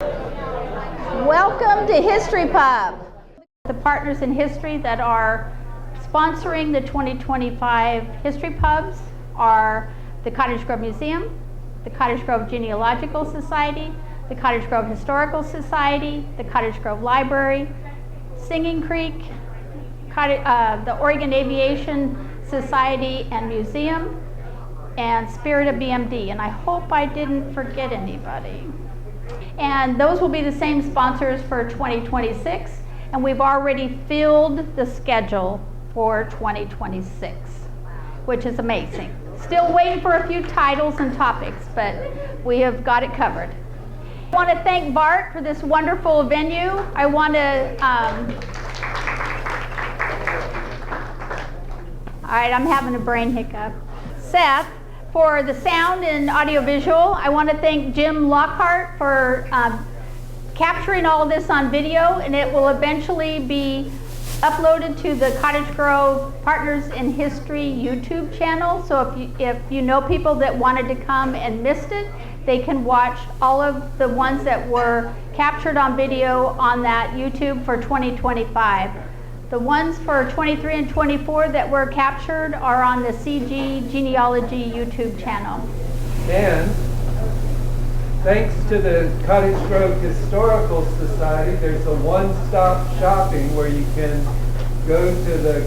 Welcome to History Pub. The partners in history that are sponsoring the 2025 History Pubs are the Cottage Grove Museum, the Cottage Grove Genealogical Society, the Cottage Grove Historical Society, the Cottage Grove Library, Singing Creek, the Oregon Aviation Society and Museum, and Spirit of BMD. And I hope I didn't forget anybody. And those will be the same sponsors for 2026, and we've already filled the schedule for 2026, which is amazing. Still waiting for a few titles and topics, but we have got it covered. I want to thank Bart for this wonderful venue. I want to, all right, I'm having a brain hiccup. Seth, for the sound and audiovisual. I want to thank Jim Lockhart for capturing all of this on video, and it will eventually be uploaded to the Cottage Grove Partners in History YouTube channel. So if you know people that wanted to come and missed it, they can watch all of the ones that were captured on video on that YouTube for 2025. The ones for 23 and 24 that were captured are on the CG Genealogy YouTube channel. And thanks to the Cottage Grove Historical Society, there's a one-stop shopping where you can go to the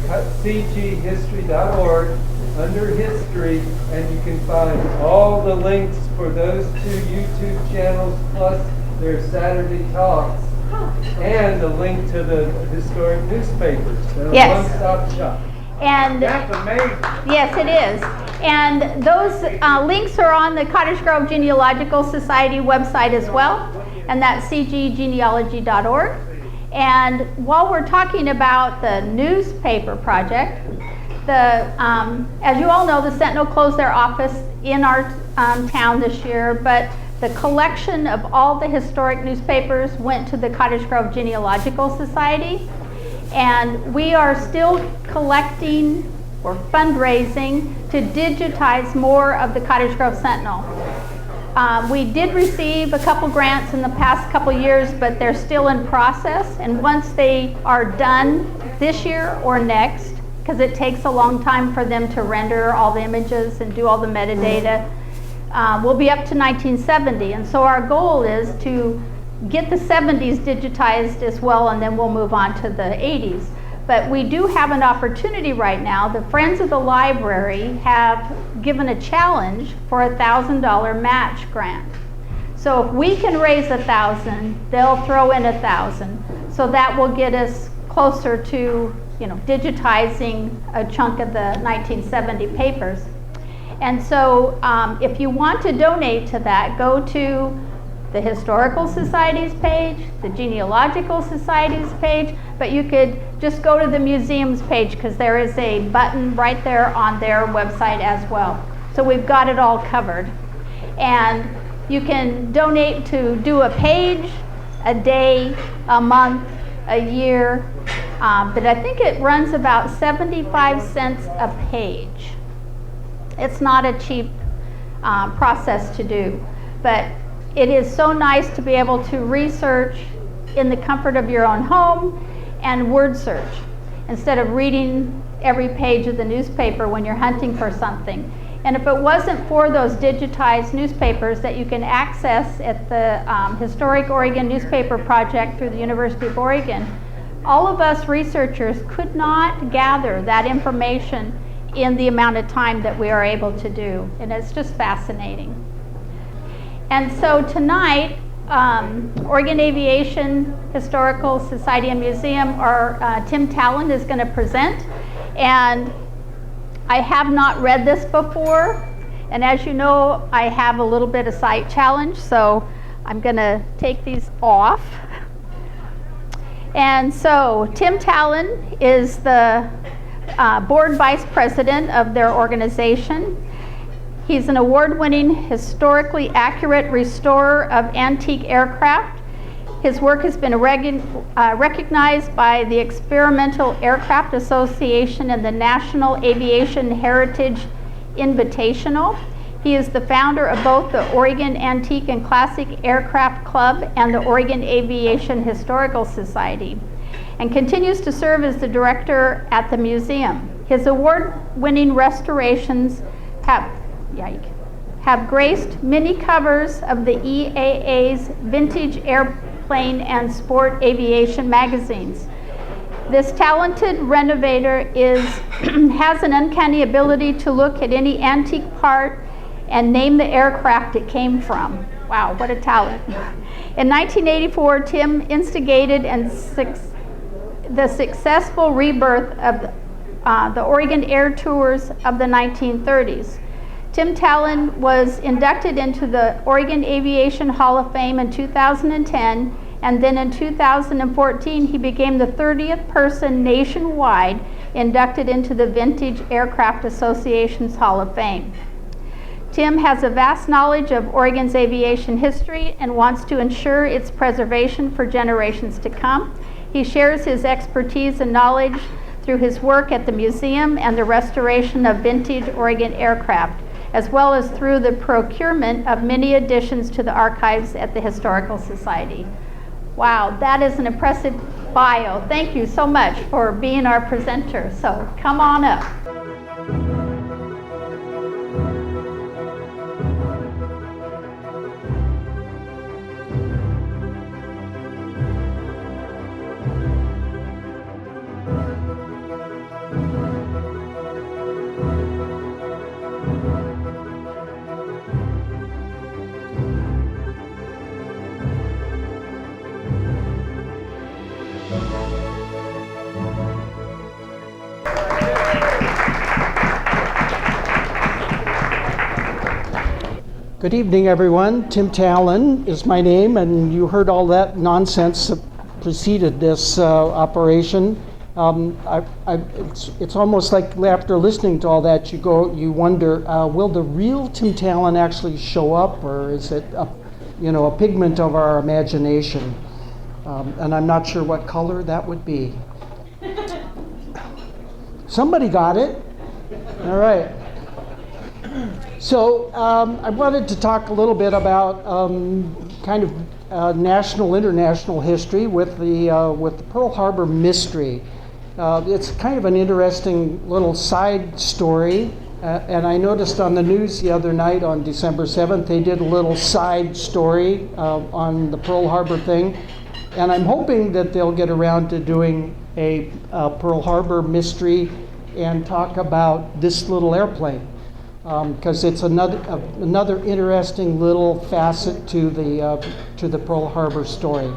cghistory.org under History, and you can find all the links for those two YouTube channels, plus their Saturday talks, and a link to the historic newspapers. Yes. One-stop shop. And that's amazing. Yes, it is. And those links are on the Cottage Grove Genealogical Society website as well, and that's cggenealogy.org. And while we're talking about the newspaper project, as you all know, the Sentinel closed their office in our town this year, but the collection of all the historic newspapers went to the Cottage Grove Genealogical Society, and we are still collecting or fundraising to digitize more of the Cottage Grove Sentinel. We did receive a couple grants in the past couple years, but they're still in process, and once they are done this year or next, because it takes a long time for them to render all the images and do all the metadata, we'll be up to 1970, and so our goal is to get the 70s digitized as well, and then we'll move on to the 80s. But we do have an opportunity right now. The Friends of the Library have given a challenge for a $1,000 match grant. So if we can raise $1,000, they'll throw in $1,000. So that will get us closer to, digitizing a chunk of the 1970 papers. And so if you want to donate to that, go to the Historical Society's page, the Genealogical Society's page, but you could just go to the museum's page because there is a button right there on their website as well. So we've got it all covered. And you can donate to do a page, a day, a month, a year, but I think it runs about 75 cents a page. It's not a cheap process to do, but it is so nice to be able to research in the comfort of your own home and word search instead of reading every page of the newspaper when you're hunting for something. And if it wasn't for those digitized newspapers that you can access at the Historic Oregon Newspaper Project through the University of Oregon, all of us researchers could not gather that information in the amount of time that we are able to do. And it's just fascinating. And so tonight, Oregon Aviation Historical Society and Museum, Tim Talen is going to present. And I have not read this before. And as you know, I have a little bit of sight challenge, so I'm going to take these off. And so Tim Talen is the board vice president of their organization. He's an award-winning, historically accurate restorer of antique aircraft. His work has been recognized by the Experimental Aircraft Association and the National Aviation Heritage Invitational. He is the founder of both the Oregon Antique and Classic Aircraft Club and the Oregon Aviation Historical Society, and continues to serve as the director at the museum. His award-winning restorations have graced many covers of the EAA's vintage airplane and sport aviation magazines. This talented renovator has an uncanny ability to look at any antique part and name the aircraft it came from. Wow, what a talent. In 1984, Tim instigated the successful rebirth of the Oregon Air Tours of the 1930s. Tim Talen was inducted into the Oregon Aviation Hall of Fame in 2010, and then in 2014 he became the 30th person nationwide inducted into the Vintage Aircraft Association's Hall of Fame. Tim has a vast knowledge of Oregon's aviation history and wants to ensure its preservation for generations to come. He shares his expertise and knowledge through his work at the museum and the restoration of vintage Oregon aircraft, as well as through the procurement of many additions to the archives at the Historical Society. Wow, that is an impressive bio. Thank you so much for being our presenter. So come on up. Good evening, everyone. Tim Talen is my name, and you heard all that nonsense that preceded this operation. It's almost like after listening to all that, you wonder, will the real Tim Talen actually show up, or is it a pigment of our imagination? And I'm not sure what color that would be. Somebody got it. All right. So I wanted to talk a little bit about kind of national, international history with the Pearl Harbor mystery. It's kind of an interesting little side story, and I noticed on the news the other night on December 7th, they did a little side story on the Pearl Harbor thing, and I'm hoping that they'll get around to doing a Pearl Harbor mystery and talk about this little airplane. Because it's another interesting little facet to the Pearl Harbor story.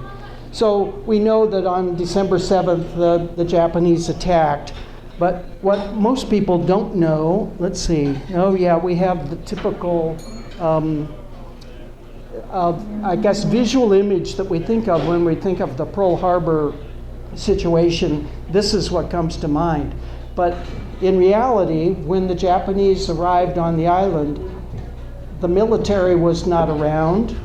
So we know that on December 7th, the Japanese attacked, but what most people don't know, let's see, oh yeah, we have the typical, I guess, visual image that we think of when we think of the Pearl Harbor situation. This is what comes to mind. But in reality, when the Japanese arrived on the island, the military was not around.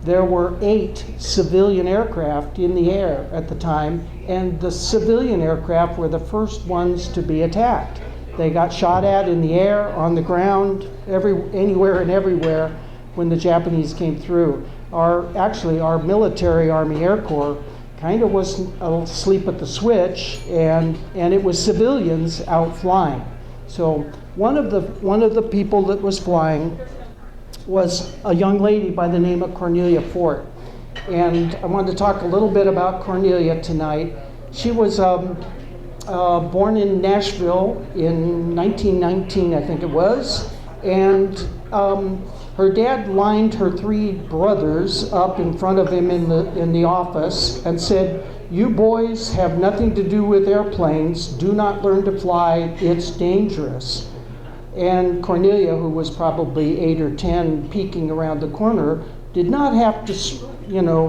There were 8 civilian aircraft in the air at the time, and the civilian aircraft were the first ones to be attacked. They got shot at in the air, on the ground, anywhere and everywhere when the Japanese came through. Our military Army Air Corps kind of was asleep at the switch, and it was civilians out flying. So one of the people that was flying was a young lady by the name of Cornelia Fort, and I wanted to talk a little bit about Cornelia tonight. She was born in Nashville in 1919, I think it was, and her dad lined her 3 brothers up in front of him in the office and said, "You boys have nothing to do with airplanes. Do not learn to fly. It's dangerous." And Cornelia, who was probably 8 or 10, peeking around the corner, did not have to,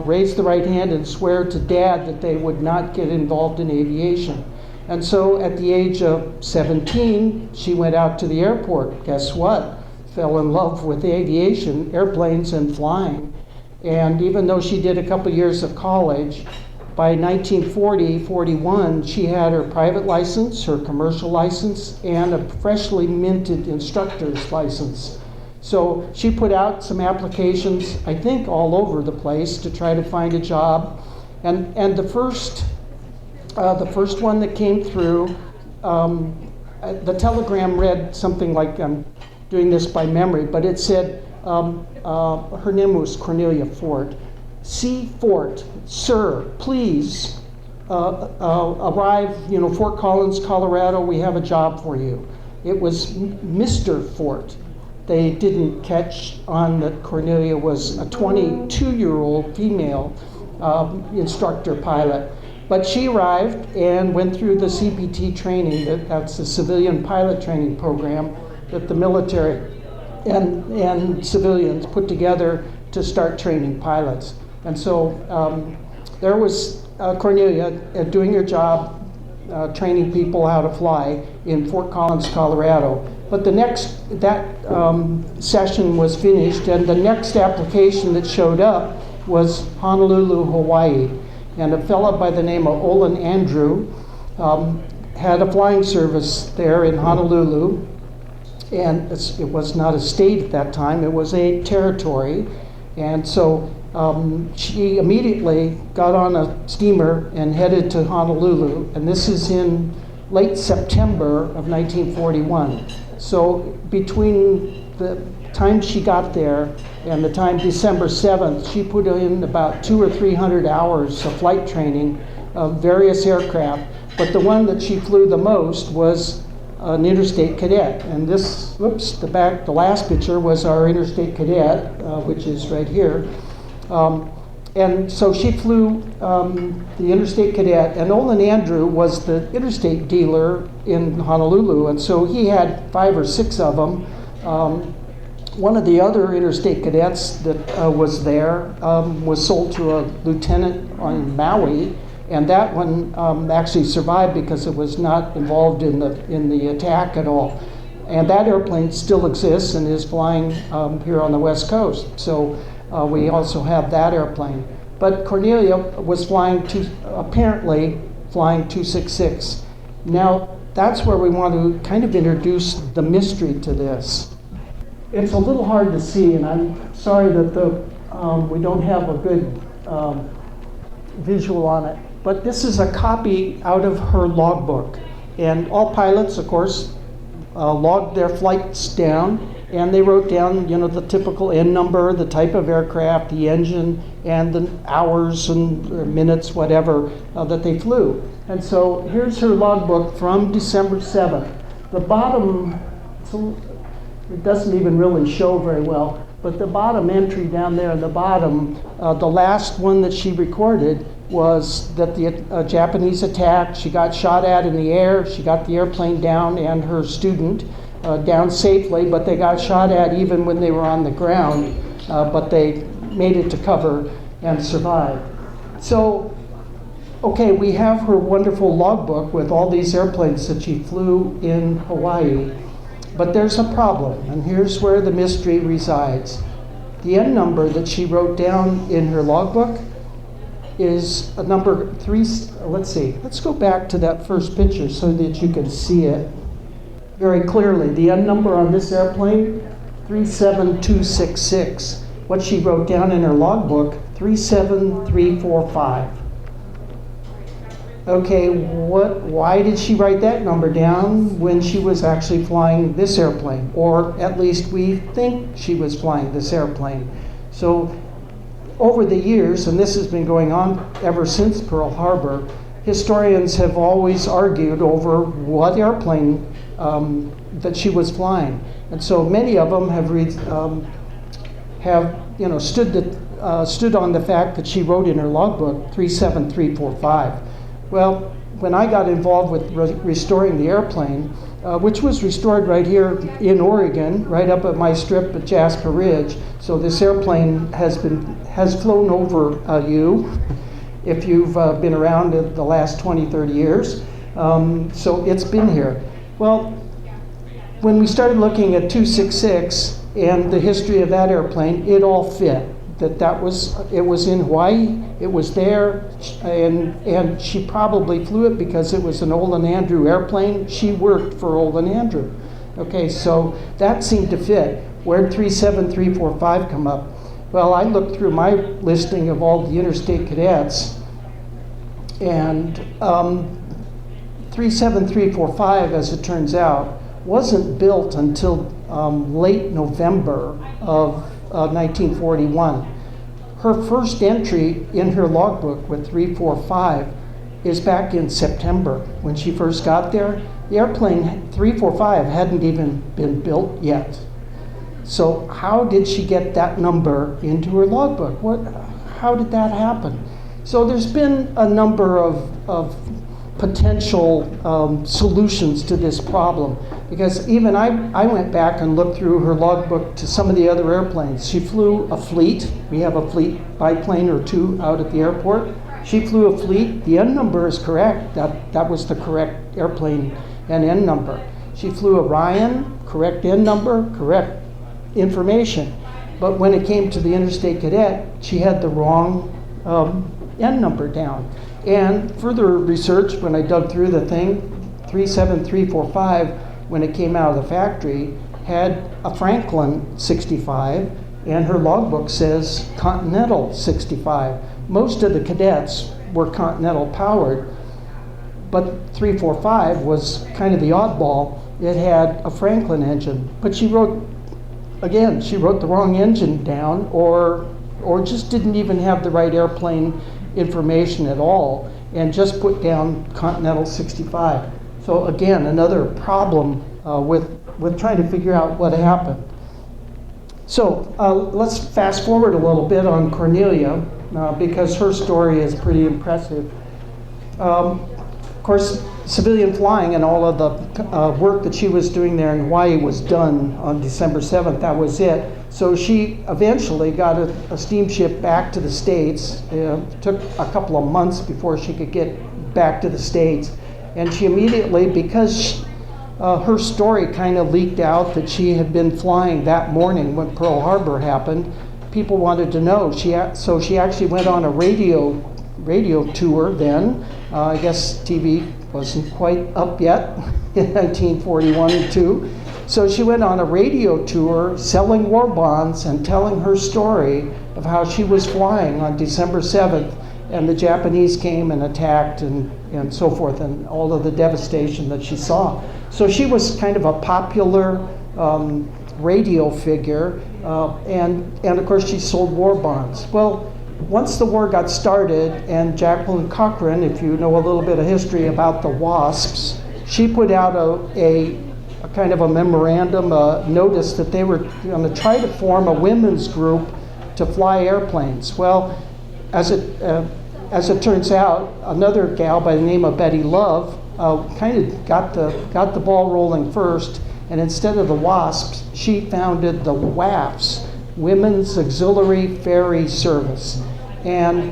raise the right hand and swear to Dad that they would not get involved in aviation. And so at the age of 17, she went out to the airport. Guess what? Fell in love with aviation, airplanes, and flying. And even though she did a couple years of college, by 1940-41, she had her private license, her commercial license, and a freshly minted instructor's license. So she put out some applications, I think all over the place, to try to find a job. And the first one that came through, the telegram read something like, I'm doing this by memory, but it said, her name was Cornelia Fort. C. Fort, sir, please arrive, Fort Collins, Colorado, we have a job for you. It was Mr. Fort. They didn't catch on that Cornelia was a 22-year-old female instructor pilot. But she arrived and went through the CPT training, that's the civilian pilot training program that the military and civilians put together to start training pilots. And so there was Cornelia doing her job, training people how to fly in Fort Collins, Colorado. But that session was finished, and the next application that showed up was Honolulu, Hawaii. And a fellow by the name of Olin Andrew had a flying service there in Honolulu. And it was not a state at that time, it was a territory. And so she immediately got on a steamer and headed to Honolulu. And this is in late September of 1941. So between the time she got there and the time December 7th, she put in about 200 or 300 hours of flight training of various aircraft. But the one that she flew the most was an interstate cadet. And this, the last picture was our interstate cadet, which is right here. And so she flew the interstate cadet, and Olin Andrew was the interstate dealer in Honolulu, and so he had 5 or 6 of them. One of the other interstate cadets that was there was sold to a lieutenant on Maui, and that one actually survived because it was not involved in the attack at all. And that airplane still exists and is flying here on the West Coast. So we also have that airplane. But Cornelia was apparently flying 266. Now, that's where we want to kind of introduce the mystery to this. It's a little hard to see, and I'm sorry that we don't have a good visual on it. But this is a copy out of her logbook. And all pilots, of course, logged their flights down, and they wrote down, the typical N number, the type of aircraft, the engine, and the hours and minutes, whatever, that they flew. And so here's her logbook from December 7th. The bottom, it doesn't even really show very well, but the bottom entry down there in the bottom, the last one that she recorded was that the Japanese attacked. She got shot at in the air. She got the airplane down and her student down safely, but they got shot at even when they were on the ground, but they made it to cover and survived. So, okay, we have her wonderful logbook with all these airplanes that she flew in Hawaii, but there's a problem, and here's where the mystery resides. The N number that she wrote down in her logbook is a number 3, let's go back to that first picture so that you can see it very clearly. The N number on this airplane, 37266. What she wrote down in her logbook, 37345. Okay, why did she write that number down when she was actually flying this airplane? Or at least we think she was flying this airplane. So over the years, and this has been going on ever since Pearl Harbor, historians have always argued over what airplane that she was flying. And so many of them have stood on the fact that she wrote in her logbook 37345. Well, when I got involved with restoring the airplane, which was restored right here in Oregon, right up at my strip at Jasper Ridge. So this airplane has flown over you if you've been around in the last 20, 30 years. So it's been here. Well, when we started looking at 266 and the history of that airplane, it all fit. It was in Hawaii, it was there, and she probably flew it because it was an Olin Andrew airplane. She worked for Olin Andrew. Okay, so that seemed to fit. Where'd 37345 come up? Well, I looked through my listing of all the interstate cadets, and 37345, as it turns out, wasn't built until late November of 1941. Her first entry in her logbook with 345 is back in September when she first got there. The airplane 345 hadn't even been built yet. So how did she get that number into her logbook? How did that happen? So there's been a number of potential solutions to this problem, because even I went back and looked through her logbook to some of the other airplanes. She flew a fleet. We have a fleet biplane or two out at the airport. She flew a fleet. The N number is correct. That was the correct airplane and N number. She flew a Ryan, correct N number, correct information. But when it came to the interstate cadet, she had the wrong N number down. And further research, when I dug through the thing, 37345, when it came out of the factory, had a Franklin 65, and her logbook says Continental 65. Most of the cadets were Continental powered, but 345 was kind of the oddball. It had a Franklin engine, but she wrote the wrong engine down, or just didn't even have the right airplane information at all, and just put down Continental 65. So again, another problem with trying to figure out what happened. So let's fast forward a little bit on Cornelia, because her story is pretty impressive. Of course, civilian flying and all of the work that she was doing there in Hawaii was done on December 7th. That was it. So she eventually got a steamship back to the States. It took a couple of months before she could get back to the States. And she immediately, because her story kind of leaked out that she had been flying that morning when Pearl Harbor happened, people wanted to know. So she actually went on a radio tour then. I guess TV wasn't quite up yet in 1941 and 2. So she went on a radio tour selling war bonds and telling her story of how she was flying on December 7th and the Japanese came and attacked and so forth, and all of the devastation that she saw. So she was kind of a popular radio figure, and of course she sold war bonds. Well, once the war got started, and Jacqueline Cochran, if you know a little bit of history about the WASPs, she put out a kind of a memorandum, a notice that they were going to try to form a women's group to fly airplanes. Well, as it turns out, another gal by the name of Betty Love kind of got the ball rolling first, and instead of the WASPs, she founded the WAFs, Women's Auxiliary Ferry Service. And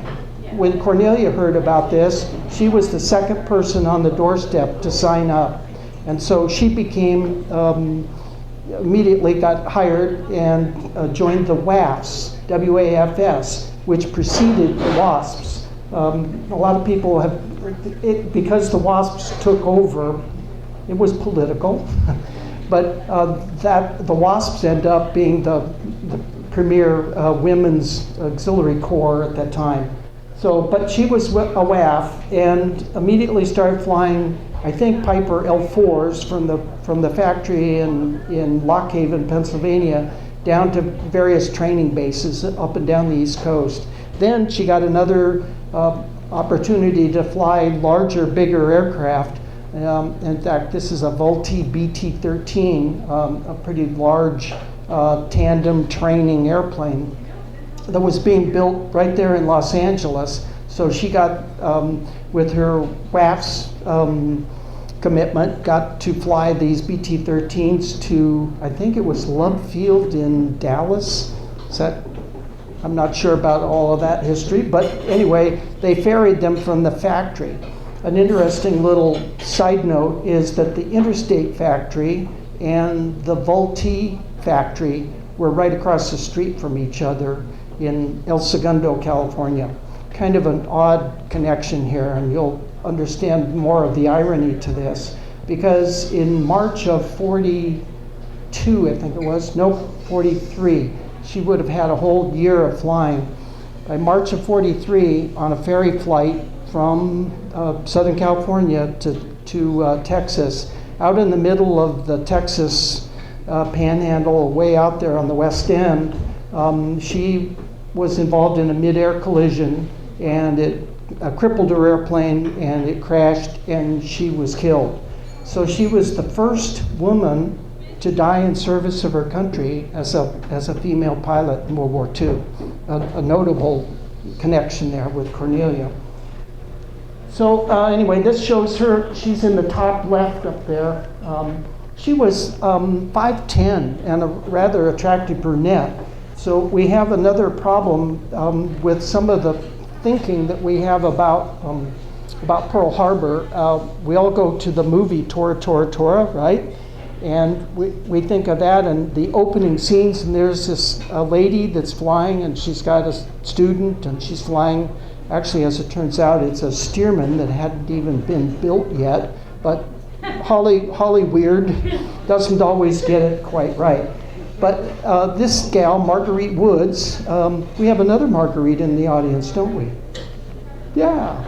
when Cornelia heard about this, she was the second person on the doorstep to sign up. And so she became, immediately got hired and joined the WAFs, WAFS, which preceded the WASPs. A lot of people have, because the WASPs took over, it was political, but the WASPs end up being the premier women's auxiliary corps at that time. So, but she was a WAF and immediately started flying, I think, Piper L4s from the factory in Lock Haven, Pennsylvania, down to various training bases up and down the East Coast. Then she got another opportunity to fly larger, bigger aircraft. In fact, this is a Vultee BT-13, a pretty large tandem training airplane that was being built right there in Los Angeles. So she got, with her WAF's commitment, got to fly these BT-13s to, I think it was Love Field in Dallas. I'm not sure about all of that history, but anyway, they ferried them from the factory. An interesting little side note is that the Interstate factory and the Vultee factory were right across the street from each other in El Segundo, California. Kind of an odd connection here, and you'll understand more of the irony to this, because in March of 42, I think it was, nope, 43. She would have had a whole year of flying. By March of 43, on a ferry flight from Southern California to Texas, out in the middle of the Texas panhandle, way out there on the west end, she was involved in a mid-air collision, and it crippled her airplane, and it crashed, and she was killed. So she was the first woman to die in service of her country as a female pilot in World War II. A notable connection there with Cornelia. So anyway, this shows her. She's in the top left up there. She was 5'10" and a rather attractive brunette. So we have another problem with some of the thinking that we have about Pearl Harbor. We all go to the movie Tora, Tora, Tora, right? And we think of that and the opening scenes, and there's this lady that's flying, and she's got a student, and she's flying. Actually, as it turns out, it's a Stearman that hadn't even been built yet, but Holly Weird doesn't always get it quite right. But this gal, Marguerite Woods, we have another Marguerite in the audience, don't we? Yeah.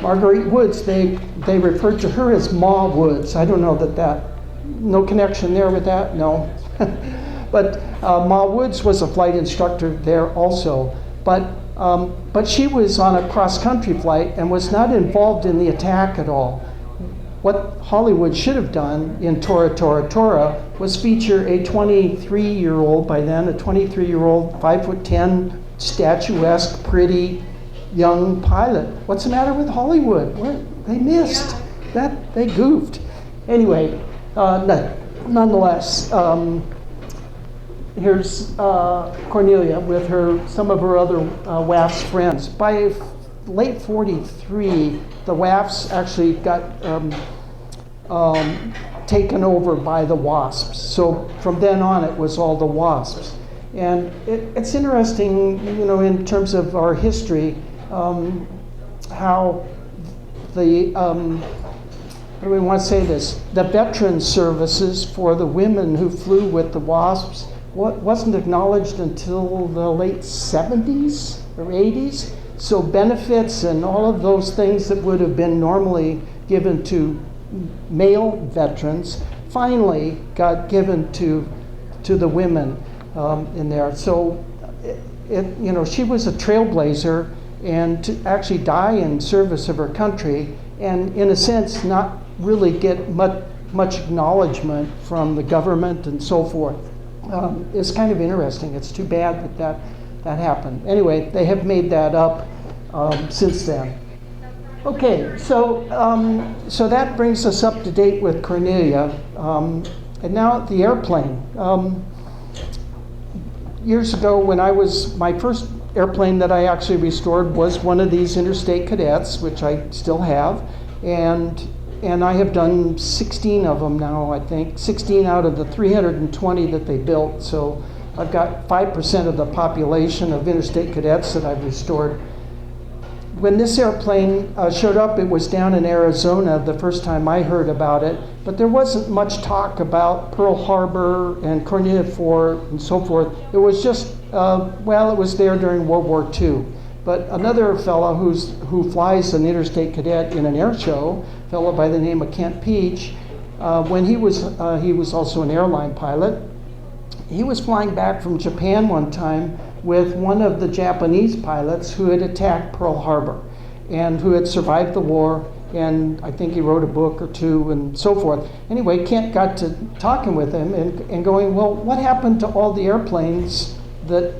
Marguerite Woods, they refer to her as Ma Woods. I don't know that no connection there with that? No. But Ma Woods was a flight instructor there also. But she was on a cross-country flight and was not involved in the attack at all. What Hollywood should have done in Tora, Tora, Tora was feature a 23-year-old, by then, a 23-year-old, 5'10", statuesque, pretty, young pilot. What's the matter with Hollywood? They missed. They goofed. Anyway, nonetheless, here's Cornelia with some of her other WASP friends. By late 43, the WAFs actually got taken over by the WASPs. So from then on, it was all the WASPs. And it's interesting, in terms of our history, how the, how do we want to say this? The veteran services for the women who flew with the WASPs wasn't acknowledged until the late 70s or 80s. So benefits and all of those things that would have been normally given to male veterans finally got given to the women in there. So she was a trailblazer, and to actually die in service of her country and in a sense not really get much acknowledgement from the government and so forth is kind of interesting. It's too bad that happened. Anyway, they have made that up since then. Okay, so that brings us up to date with Cornelia. And now the airplane. Years ago, when my first airplane that I actually restored was one of these interstate cadets, which I still have, and I have done 16 of them now, I think, 16 out of the 320 that they built. So I've got 5% of the population of interstate cadets that I've restored. When this airplane showed up, it was down in Arizona the first time I heard about it, but there wasn't much talk about Pearl Harbor and Cornelia Fort and so forth. It was just, it was there during World War II. But another fellow who flies an interstate cadet in an air show, a fellow by the name of Kent Peach, when he was also an airline pilot, he was flying back from Japan one time with one of the Japanese pilots who had attacked Pearl Harbor and who had survived the war, and I think he wrote a book or two and so forth. Anyway, Kent got to talking with him and going, well, what happened to all the airplanes that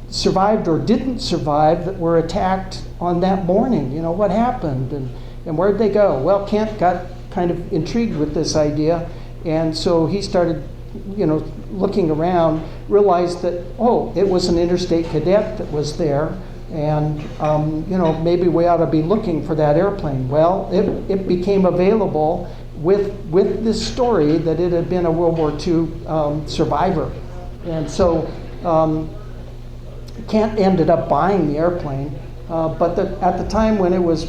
survived or didn't survive that were attacked on that morning? What happened and where'd they go? Well, Kent got kind of intrigued with this idea, and so he started looking around, realized that, it was an interstate cadet that was there, and maybe we ought to be looking for that airplane. Well, it became available with this story that it had been a World War II survivor. And so Kent ended up buying the airplane, but at the time when it was,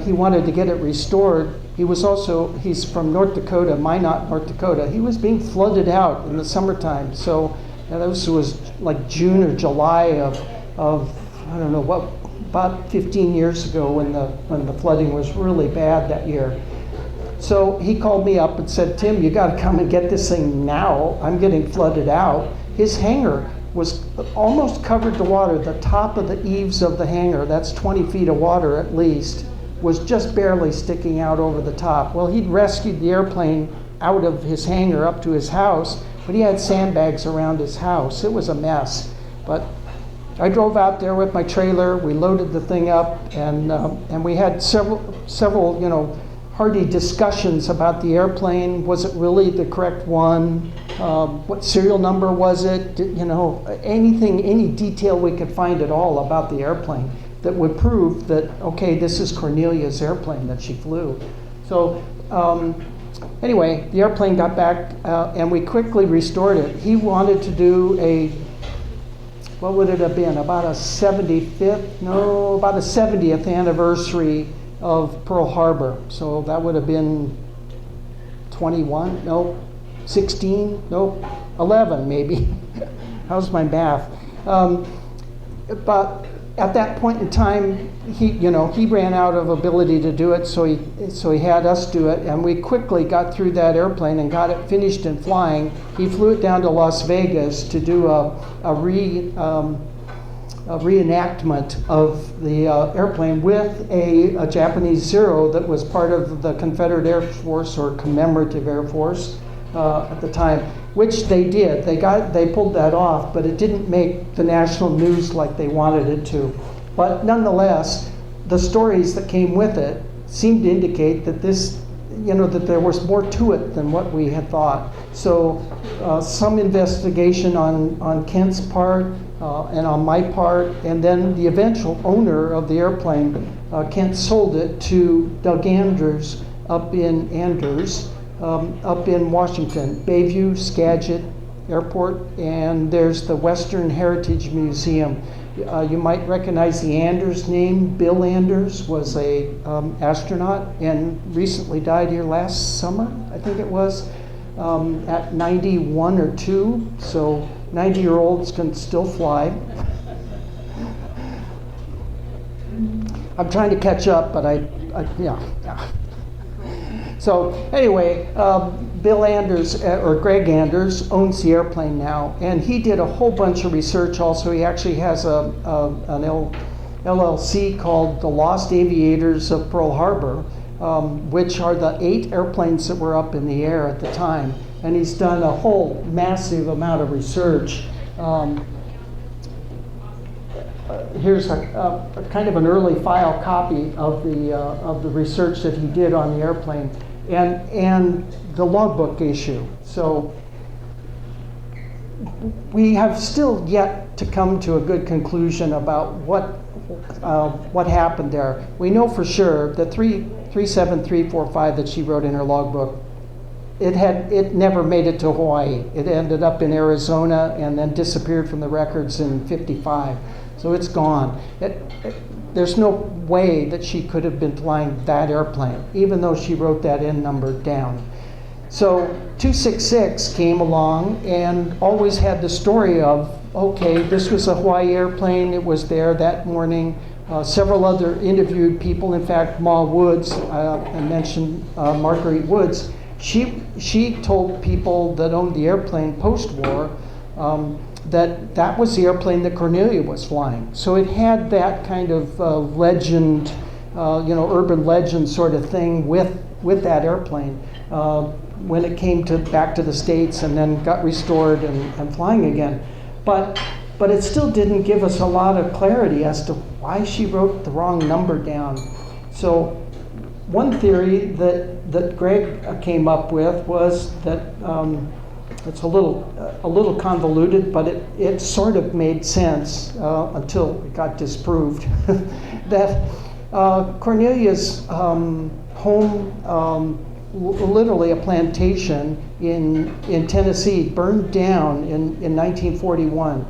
he wanted to get it restored, he's from North Dakota, Minot, North Dakota. He was being flooded out in the summertime. So this was like June or July of I don't know what, about 15 years ago when the flooding was really bad that year. So he called me up and said, Tim, you got to come and get this thing now. I'm getting flooded out. His hangar was almost covered the water. The top of the eaves of the hangar, that's 20 feet of water at least, was just barely sticking out over the top. Well, he'd rescued the airplane out of his hangar up to his house, but he had sandbags around his house. It was a mess. But I drove out there with my trailer. We loaded the thing up, and we had several, hearty discussions about the airplane. Was it really the correct one? What serial number was it? Anything, any detail we could find at all about the airplane that would prove that, okay, this is Cornelia's airplane that she flew. So anyway, the airplane got back, and we quickly restored it. He wanted to do what would it have been, about a 70th anniversary of Pearl Harbor. So that would have been 21, no, 16, no, 11 maybe. How's my math? But at that point in time, he ran out of ability to do it, so he had us do it, and we quickly got through that airplane and got it finished and flying. He flew it down to Las Vegas to do a reenactment of the airplane with a Japanese Zero that was part of the Confederate Air Force or Commemorative Air Force at the time, which they did. They pulled that off, but it didn't make the national news like they wanted it to. But nonetheless, the stories that came with it seemed to indicate that that there was more to it than what we had thought. So some investigation on Kent's part and on my part, and then the eventual owner of the airplane, Kent sold it to Doug Anders up in Washington, Bayview, Skagit Airport, and there's the Western Heritage Museum. You might recognize the Anders name. Bill Anders was a astronaut and recently died here last summer, I think it was, at 91 or 2. So 90-year-olds can still fly. I'm trying to catch up, but yeah. So anyway, Bill Anders, or Greg Anders, owns the airplane now, and he did a whole bunch of research also. He actually has an LLC called the Lost Aviators of Pearl Harbor, which are the 8 airplanes that were up in the air at the time. And he's done a whole massive amount of research. Here's a kind of an early file copy of the research that he did on the airplane and the logbook issue. So we have still yet to come to a good conclusion about what happened there. We know for sure that 37345 that she wrote in her logbook, it never made it to Hawaii. It ended up in Arizona and then disappeared from the records in '55. So it's gone. There's no way that she could have been flying that airplane, even though she wrote that N number down. So 266 came along and always had the story of, okay, this was a Hawaii airplane. It was there that morning. Several other interviewed people. In fact, Ma Woods, I mentioned Marguerite Woods. She told people that owned the airplane post-war that was the airplane that Cornelia was flying. So it had that kind of legend, urban legend sort of thing with that airplane when it came back to the States and then got restored and flying again. But it still didn't give us a lot of clarity as to why she wrote the wrong number down. So one theory that Greg came up with was that it's a little convoluted, but it sort of made sense until it got disproved. That Cornelia's home, literally a plantation in Tennessee, burned down in 1941.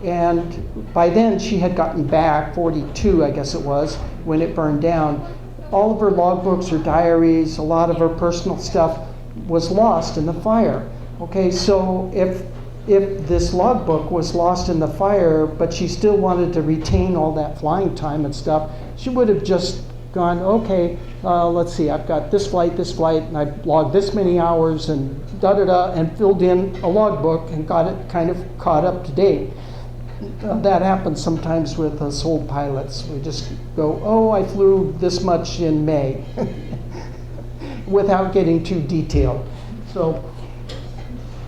And by then she had gotten back, 42 I guess it was, when it burned down. All of her logbooks, her diaries, a lot of her personal stuff was lost in the fire. Okay, so if if this logbook was lost in the fire, but she still wanted to retain all that flying time and stuff, she would have just gone, okay, let's see, I've got this flight, and I've logged this many hours, and da-da-da, and filled in a logbook and got it kind of caught up to date. That happens sometimes with us old pilots. We just go, oh, I flew this much in May, without getting too detailed.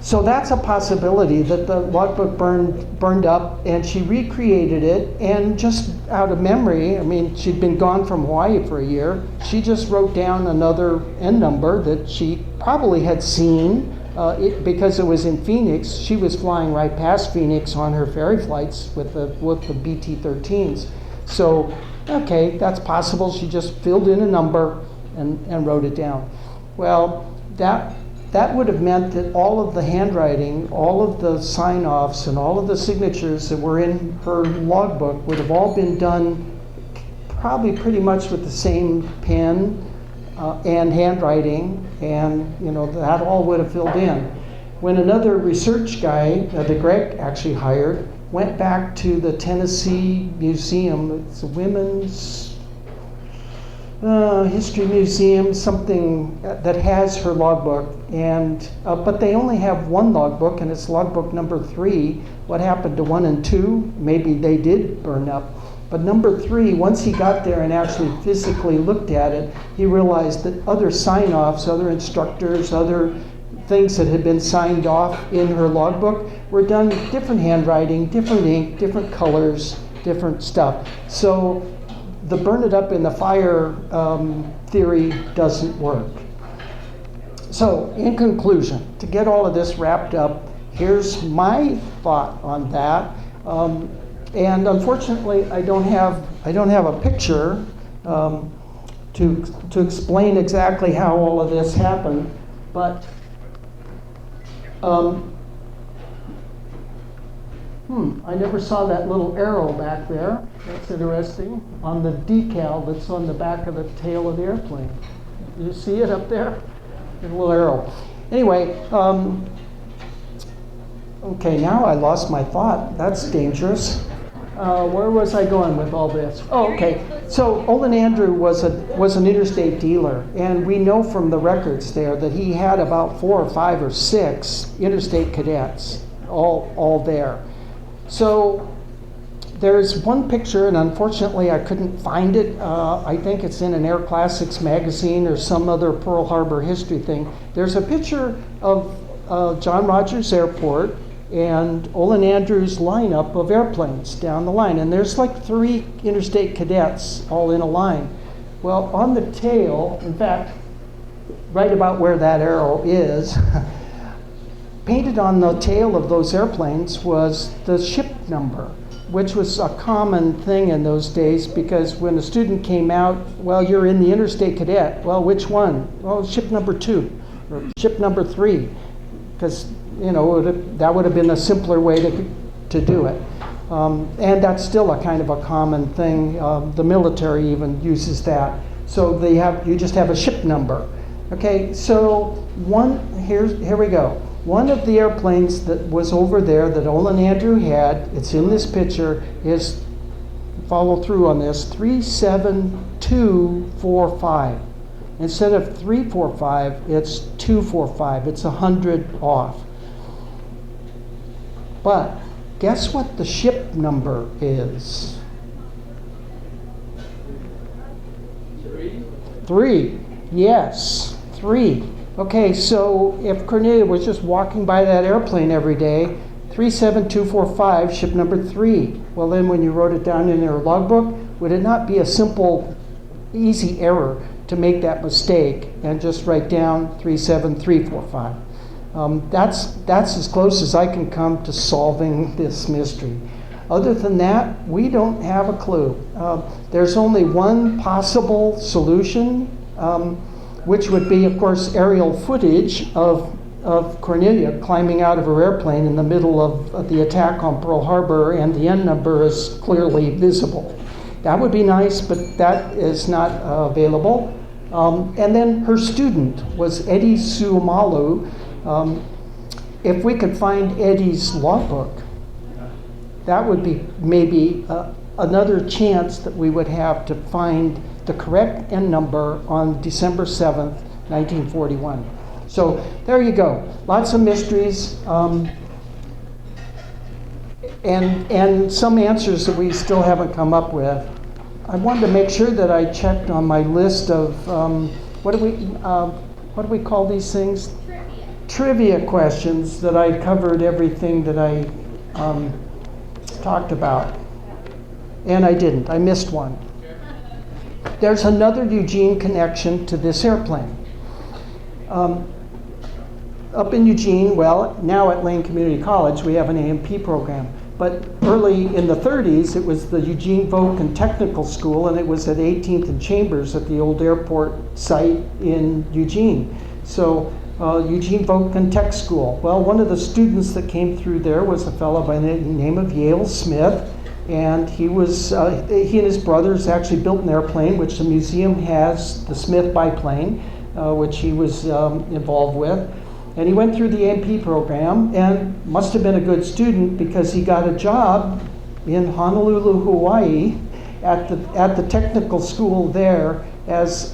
So that's a possibility, that the logbook burned up, and she recreated it, and just out of memory, I mean, she'd been gone from Hawaii for a year, she just wrote down another N number that she probably had seen, because it was in Phoenix. She was flying right past Phoenix on her ferry flights with the BT-13s. So, okay, that's possible. She just filled in a number and wrote it down. Well, that would have meant that all of the handwriting, all of the sign-offs, and all of the signatures that were in her logbook would have all been done probably pretty much with the same pen and handwriting, and that all would have filled in. When another research guy that Greg actually hired went back to the Tennessee Museum, it's a women's history museum, something that has her logbook, and but they only have one logbook, and it's logbook number 3. What happened to 1 and 2? Maybe they did burn up. But number 3, once he got there and actually physically looked at it, he realized that other sign-offs, other instructors, other things that had been signed off in her logbook were done with different handwriting, different ink, different colors, different stuff. So the burn it up in the fire theory doesn't work. So in conclusion, to get all of this wrapped up, here's my thought on that. And unfortunately, I don't have a picture to explain exactly how all of this happened, but I never saw that little arrow back there. That's interesting, on the decal that's on the back of the tail of the airplane. Do you see it up there? There's a little arrow. Anyway, okay, now I lost my thought. That's dangerous. Where was I going with all this? Oh, okay. So Olin Andrew was an interstate dealer, and we know from the records there that he had about 4 or 5 or 6 interstate cadets, all there. So there's one picture, and unfortunately I couldn't find it. I think it's in an Air Classics magazine or some other Pearl Harbor history thing. There's a picture of John Rogers Airport and Olin Andrews' lineup of airplanes down the line. And there's like 3 interstate cadets all in a line. Well, on the tail, in fact, right about where that arrow is, painted on the tail of those airplanes was the ship number, which was a common thing in those days, because when a student came out, well, you're in the interstate cadet. Well, which one? Well, ship number 2 or ship number 3, because that would have been a simpler way to do it. And that's still a kind of a common thing. The military even uses that. So you just have a ship number. Okay, so here we go. One of the airplanes that was over there that Olin Andrew had, it's in this picture, is, follow through on this, 37245. Instead of 345, it's 245. It's 100 off. But guess what the ship number is? 3. Yes, 3. Okay, so if Cornelia was just walking by that airplane every day, 37245, ship number 3. Well, then when you wrote it down in your logbook, would it not be a simple, easy error to make that mistake and just write down 37345? That's as close as I can come to solving this mystery. Other than that, we don't have a clue. There's only one possible solution, which would be, of course, aerial footage of Cornelia climbing out of her airplane in the middle of the attack on Pearl Harbor, and the N number is clearly visible. That would be nice, but that is not available. And then her student was Eddie Suomalu. if we could find Eddie's logbook, that would be maybe another chance that we would have to find the correct N number on December 7th, 1941. So there you go. Lots of mysteries and some answers that we still haven't come up with. I wanted to make sure that I checked on my list of what do we call these things? Trivia questions, that I covered everything that I talked about. And I didn't. I missed one. There's another Eugene connection to this airplane. Up in Eugene, well, now at Lane Community College, we have an A&P program. But early in the 30s, it was the Eugene Voken Technical School, and it was at 18th and Chambers at the old airport site in Eugene. So Eugene Voken Tech School. Well, one of the students that came through there was a fellow by the name of Yale Smith, and he and his brothers actually built an airplane, which the museum has, the Smith biplane, which he was involved with. And he went through the A&P program and must have been a good student, because he got a job in Honolulu, Hawaii at the technical school there as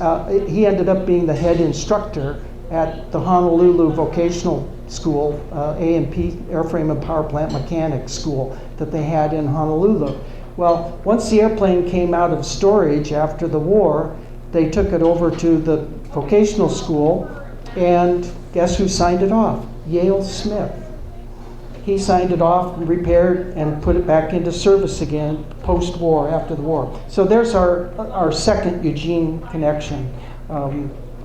he ended up being the head instructor at the Honolulu Vocational School, A&P, Airframe and Power Plant Mechanics School that they had in Honolulu. Well, once the airplane came out of storage after the war, they took it over to the vocational school, and guess who signed it off? Yale Smith. He signed it off and repaired and put it back into service again post-war, after the war. So there's our second Eugene connection,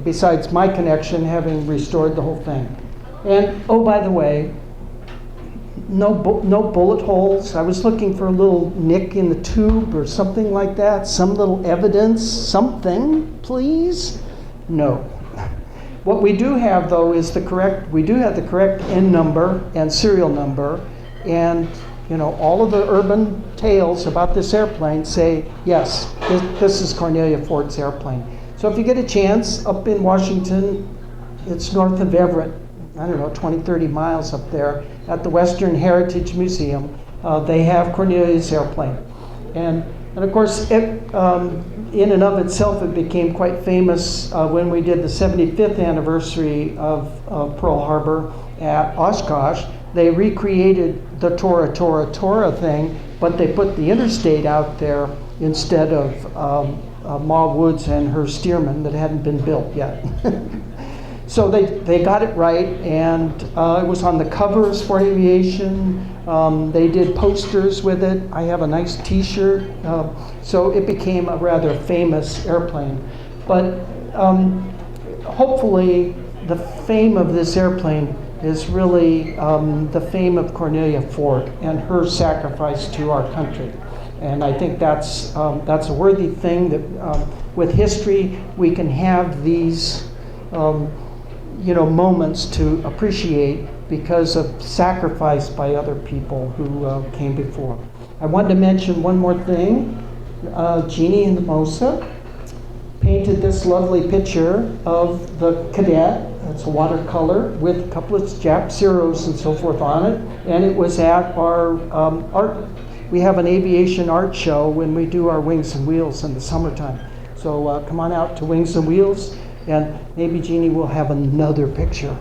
besides my connection having restored the whole thing. And oh, by the way, no bullet holes. I was looking for a little nick in the tube or something like that, some little evidence, something, please. No. What we do have, though, is we do have the correct N number and serial number, and all of the urban tales about this airplane say, yes, this is Cornelia Fort's airplane. So if you get a chance, up in Washington, it's north of Everett, I don't know, 20, 30 miles up there, at the Western Heritage Museum, they have Cornelia's airplane. And of course, in and of itself, it became quite famous when we did the 75th anniversary of Pearl Harbor at Oshkosh. They recreated the Tora thing, but they put the interstate out there instead of Ma Woods and her Stearman that hadn't been built yet. So they got it right, and it was on the covers for Aviation. They did posters with it. I have a nice T-shirt. So it became a rather famous airplane. But hopefully the fame of this airplane is really the fame of Cornelia Fort and her sacrifice to our country. And I think that's a worthy thing, that with history we can have these moments to appreciate because of sacrifice by other people who came before. I wanted to mention one more thing. Jeannie and Mosa painted this lovely picture of the cadet. It's a watercolor with a couple of Jap zeros and so forth on it. And it was at our art. We have an aviation art show when we do our Wings and Wheels in the summertime. So come on out to Wings and Wheels, and maybe Jeannie will have another picture.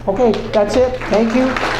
Okay, that's it. Thank you.